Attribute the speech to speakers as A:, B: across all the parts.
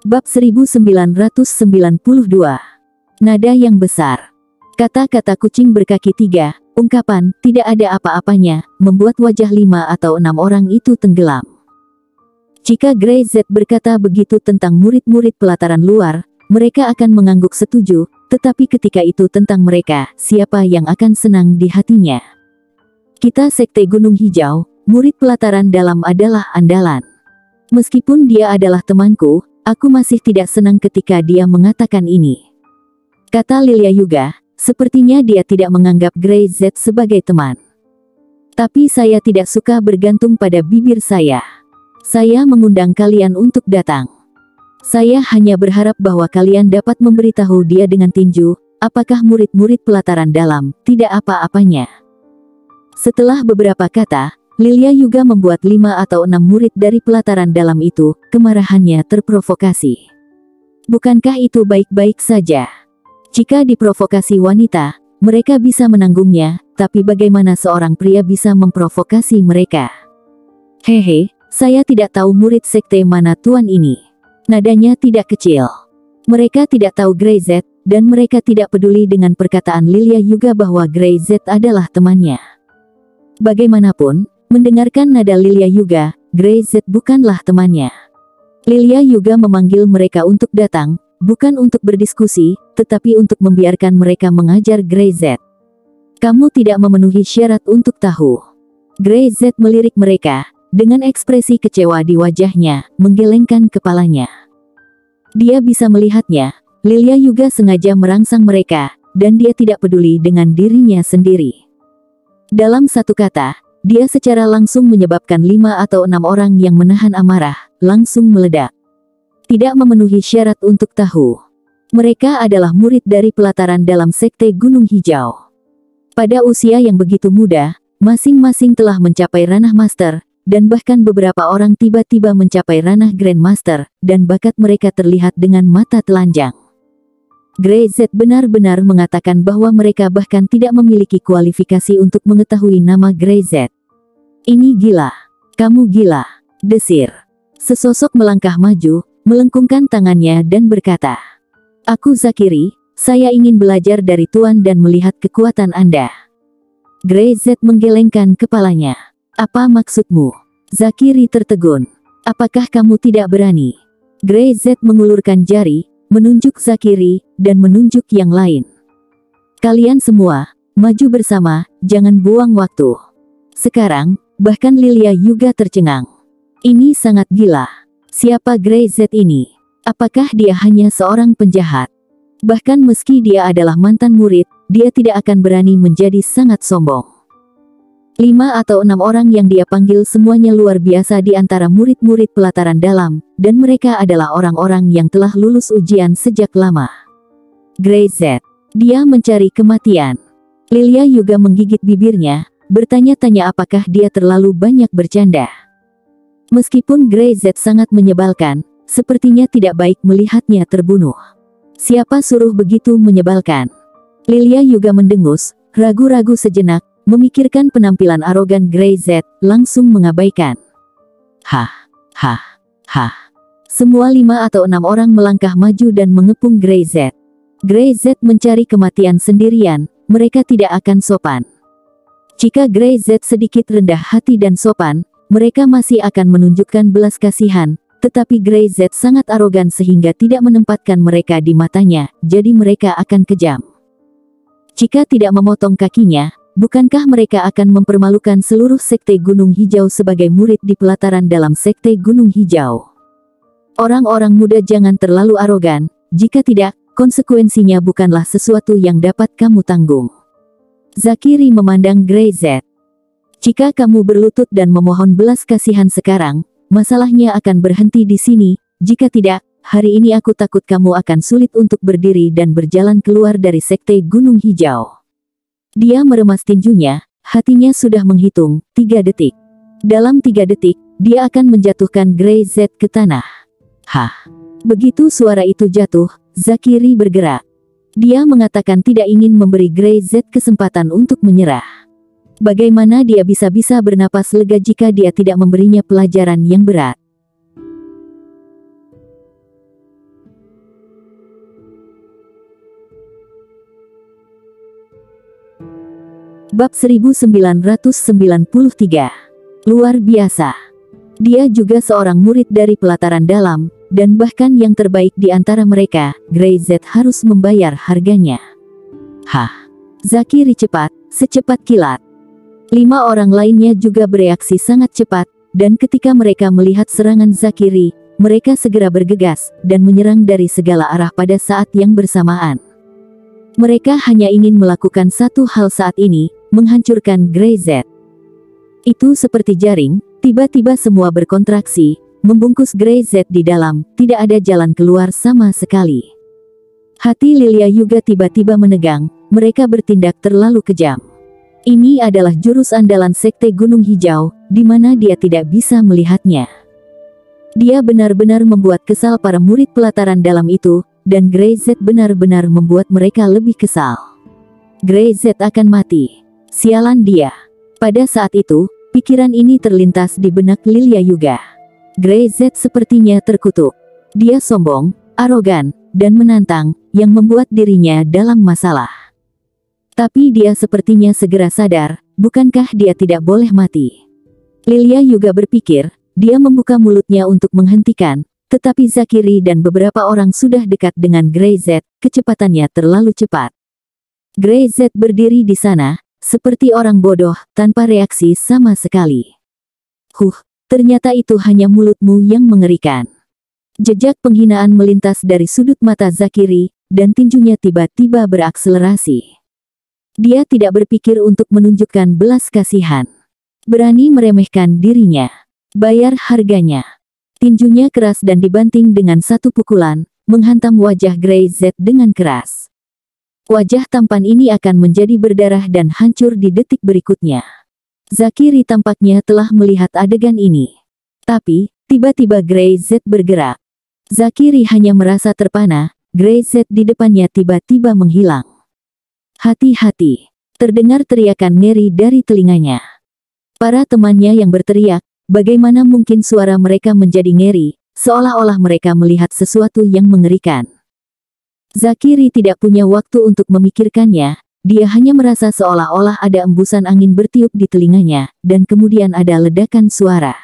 A: Bab 1992. Nada yang besar. Kata-kata kucing berkaki 3, ungkapan, tidak ada apa-apanya, membuat wajah 5 atau 6 orang itu tenggelam. Jika Grey Z berkata begitu tentang murid-murid pelataran luar, mereka akan mengangguk setuju, tetapi ketika itu tentang mereka, siapa yang akan senang di hatinya? Kita Sekte Gunung Hijau, murid pelataran dalam adalah andalan. Meskipun dia adalah temanku, aku masih tidak senang ketika dia mengatakan ini. Kata Lilia Yuga, sepertinya dia tidak menganggap Grey Z sebagai teman. Tapi saya tidak suka bergantung pada bibir saya. Saya mengundang kalian untuk datang. Saya hanya berharap bahwa kalian dapat memberitahu dia dengan tinju, apakah murid-murid pelataran dalam tidak apa-apanya. Setelah beberapa kata, Lilia Yuga membuat 5 atau 6 murid dari pelataran dalam itu, kemarahannya terprovokasi. Bukankah itu baik-baik saja? Jika diprovokasi wanita, mereka bisa menanggungnya, tapi bagaimana seorang pria bisa memprovokasi mereka? Hehe, saya tidak tahu murid sekte mana tuan ini. Nadanya tidak kecil. Mereka tidak tahu Grey Z, dan mereka tidak peduli dengan perkataan Lilia Yuga bahwa Grey Z adalah temannya. Bagaimanapun, mendengarkan nada Lilia Yuga, Grey Z bukanlah temannya. Lilia Yuga memanggil mereka untuk datang, bukan untuk berdiskusi, tetapi untuk membiarkan mereka mengajar Grey Z. Kamu tidak memenuhi syarat untuk tahu. Grey Z melirik mereka, dengan ekspresi kecewa di wajahnya, menggelengkan kepalanya. Dia bisa melihatnya, Lilia Yuga sengaja merangsang mereka, dan dia tidak peduli dengan dirinya sendiri. Dalam satu kata, dia secara langsung menyebabkan 5 atau 6 orang yang menahan amarah, langsung meledak. Tidak memenuhi syarat untuk tahu. Mereka adalah murid dari pelataran dalam Sekte Gunung Hijau. Pada usia yang begitu muda, masing-masing telah mencapai ranah master, dan bahkan beberapa orang tiba-tiba mencapai ranah Grandmaster, dan bakat mereka terlihat dengan mata telanjang. Grey Z benar-benar mengatakan bahwa mereka bahkan tidak memiliki kualifikasi untuk mengetahui nama Grey Z. Ini gila. Kamu gila. Desir. Sesosok melangkah maju, melengkungkan tangannya dan berkata, "Aku Zakiri, saya ingin belajar dari Tuan dan melihat kekuatan Anda." Grey Z menggelengkan kepalanya. "Apa maksudmu?" Zakiri tertegun. "Apakah kamu tidak berani?" Grey Z mengulurkan jari, menunjuk Zakiri, dan menunjuk yang lain. "Kalian semua, maju bersama, jangan buang waktu." Sekarang, bahkan Lilia Yuga tercengang. Ini sangat gila. Siapa Grey Z ini? Apakah dia hanya seorang penjahat? Bahkan meski dia adalah mantan murid, dia tidak akan berani menjadi sangat sombong. 5 atau 6 orang yang dia panggil semuanya luar biasa di antara murid-murid pelataran dalam, dan mereka adalah orang-orang yang telah lulus ujian sejak lama. Grey Z. Dia mencari kematian. Lilia Yuga menggigit bibirnya, bertanya-tanya apakah dia terlalu banyak bercanda. Meskipun Grey Z sangat menyebalkan, sepertinya tidak baik melihatnya terbunuh. Siapa suruh begitu menyebalkan? Lilia Yuga mendengus, ragu-ragu sejenak, memikirkan penampilan arogan Grey Z, langsung mengabaikan. Hah, hah, hah. Semua 5 atau 6 orang melangkah maju dan mengepung Grey Z. Grey Z mencari kematian sendirian, mereka tidak akan sopan. Jika Grey Z sedikit rendah hati dan sopan, mereka masih akan menunjukkan belas kasihan, tetapi Grey Z sangat arogan sehingga tidak menempatkan mereka di matanya, jadi mereka akan kejam. Jika tidak memotong kakinya, bukankah mereka akan mempermalukan seluruh Sekte Gunung Hijau sebagai murid di pelataran dalam Sekte Gunung Hijau? Orang-orang muda jangan terlalu arogan, jika tidak, konsekuensinya bukanlah sesuatu yang dapat kamu tanggung. Zakiri memandang Grey Z. Jika kamu berlutut dan memohon belas kasihan sekarang, masalahnya akan berhenti di sini, jika tidak, hari ini aku takut kamu akan sulit untuk berdiri dan berjalan keluar dari Sekte Gunung Hijau. Dia meremas tinjunya, hatinya sudah menghitung, 3 detik. Dalam 3 detik, dia akan menjatuhkan Grey Z ke tanah. Hah. Begitu suara itu jatuh, Zakiri bergerak. Dia mengatakan tidak ingin memberi Grey Z kesempatan untuk menyerah. Bagaimana dia bisa bernapas lega jika dia tidak memberinya pelajaran yang berat? Bab 1993. Luar biasa. Dia juga seorang murid dari pelataran dalam, dan bahkan yang terbaik di antara mereka, Greyset harus membayar harganya. Hah? Zakiri cepat, secepat kilat. 5 orang lainnya juga bereaksi sangat cepat, dan ketika mereka melihat serangan Zakiri, mereka segera bergegas, dan menyerang dari segala arah pada saat yang bersamaan. Mereka hanya ingin melakukan satu hal saat ini, menghancurkan Greyset. Itu seperti jaring, tiba-tiba semua berkontraksi, membungkus Greyset di dalam, tidak ada jalan keluar sama sekali. Hati Lilia juga tiba-tiba menegang, mereka bertindak terlalu kejam. Ini adalah jurus andalan Sekte Gunung Hijau, di mana dia tidak bisa melihatnya. Dia benar-benar membuat kesal para murid pelataran dalam itu, dan Greyset benar-benar membuat mereka lebih kesal. Greyset akan mati. Sialan dia. Pada saat itu, pikiran ini terlintas di benak Lilia juga. Greyset sepertinya terkutuk. Dia sombong, arogan, dan menantang, yang membuat dirinya dalam masalah. Tapi dia sepertinya segera sadar, bukankah dia tidak boleh mati? Lilia juga berpikir, dia membuka mulutnya untuk menghentikan, tetapi Zakiri dan beberapa orang sudah dekat dengan Greyset, kecepatannya terlalu cepat. Greyset berdiri di sana, seperti orang bodoh, tanpa reaksi sama sekali. Ternyata itu hanya mulutmu yang mengerikan. Jejak penghinaan melintas dari sudut mata Zakiri, dan tinjunya tiba-tiba berakselerasi. Dia tidak berpikir untuk menunjukkan belas kasihan. Berani meremehkan dirinya. Bayar harganya. Tinjunya keras dan dibanting dengan satu pukulan, menghantam wajah Greyset dengan keras. Wajah tampan ini akan menjadi berdarah dan hancur di detik berikutnya. Zakiri tampaknya telah melihat adegan ini. Tapi, tiba-tiba Greyset bergerak. Zakiri hanya merasa terpana, Greyset di depannya tiba-tiba menghilang. Hati-hati, terdengar teriakan ngeri dari telinganya. Para temannya yang berteriak, bagaimana mungkin suara mereka menjadi ngeri, seolah-olah mereka melihat sesuatu yang mengerikan. Zakiri tidak punya waktu untuk memikirkannya, dia hanya merasa seolah-olah ada embusan angin bertiup di telinganya, dan kemudian ada ledakan suara.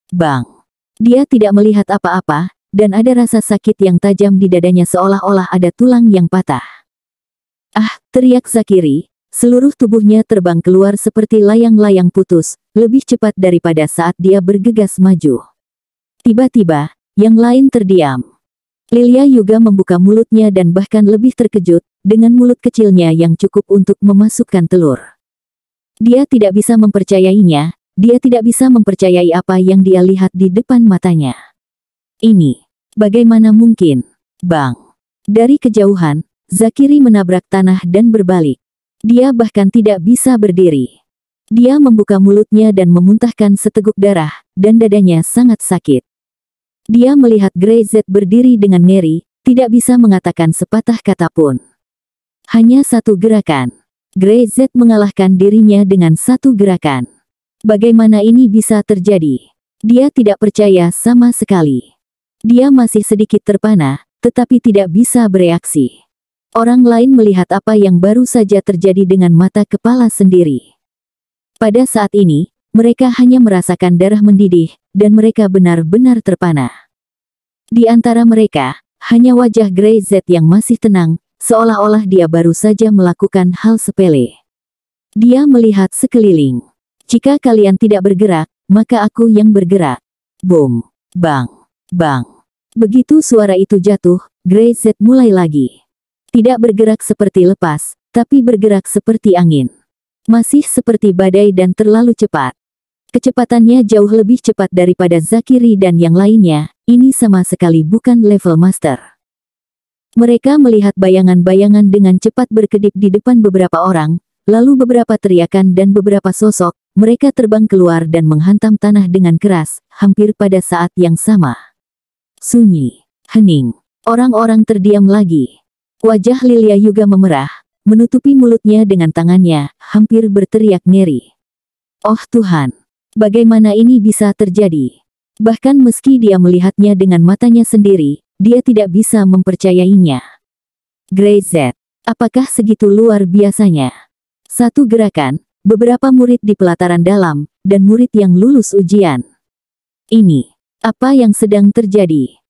A: Bang! Dia tidak melihat apa-apa, dan ada rasa sakit yang tajam di dadanya seolah-olah ada tulang yang patah. Ah! Teriak Zakiri, seluruh tubuhnya terbang keluar seperti layang-layang putus, lebih cepat daripada saat dia bergegas maju. Tiba-tiba, yang lain terdiam. Lilia juga membuka mulutnya dan bahkan lebih terkejut, dengan mulut kecilnya yang cukup untuk memasukkan telur. Dia tidak bisa mempercayainya, dia tidak bisa mempercayai apa yang dia lihat di depan matanya. Ini, bagaimana mungkin? Bang! Dari kejauhan, Zakiri menabrak tanah dan berbalik. Dia bahkan tidak bisa berdiri. Dia membuka mulutnya dan memuntahkan seteguk darah, dan dadanya sangat sakit. Dia melihat Greyset berdiri dengan ngeri, tidak bisa mengatakan sepatah kata pun. Hanya satu gerakan. Greyset mengalahkan dirinya dengan satu gerakan. Bagaimana ini bisa terjadi? Dia tidak percaya sama sekali. Dia masih sedikit terpana, tetapi tidak bisa bereaksi. Orang lain melihat apa yang baru saja terjadi dengan mata kepala sendiri. Pada saat ini, mereka hanya merasakan darah mendidih, dan mereka benar-benar terpana. Di antara mereka, hanya wajah Greyset yang masih tenang, seolah-olah dia baru saja melakukan hal sepele. Dia melihat sekeliling. Jika kalian tidak bergerak, maka aku yang bergerak. Boom! Bang! Bang! Begitu suara itu jatuh, Greyset mulai lagi. Tidak bergerak seperti lepas, tapi bergerak seperti angin. Masih seperti badai dan terlalu cepat. Kecepatannya jauh lebih cepat daripada Zakiri dan yang lainnya, ini sama sekali bukan level master. Mereka melihat bayangan-bayangan dengan cepat berkedip di depan beberapa orang, lalu beberapa teriakan dan beberapa sosok, mereka terbang keluar dan menghantam tanah dengan keras, hampir pada saat yang sama. Sunyi, hening, orang-orang terdiam lagi. Wajah Lilia juga memerah, menutupi mulutnya dengan tangannya, hampir berteriak ngeri. Oh Tuhan! Bagaimana ini bisa terjadi? Bahkan meski dia melihatnya dengan matanya sendiri, dia tidak bisa mempercayainya. Greyset, apakah segitu luar biasanya? Satu gerakan, beberapa murid di pelataran dalam, dan murid yang lulus ujian. Ini, apa yang sedang terjadi?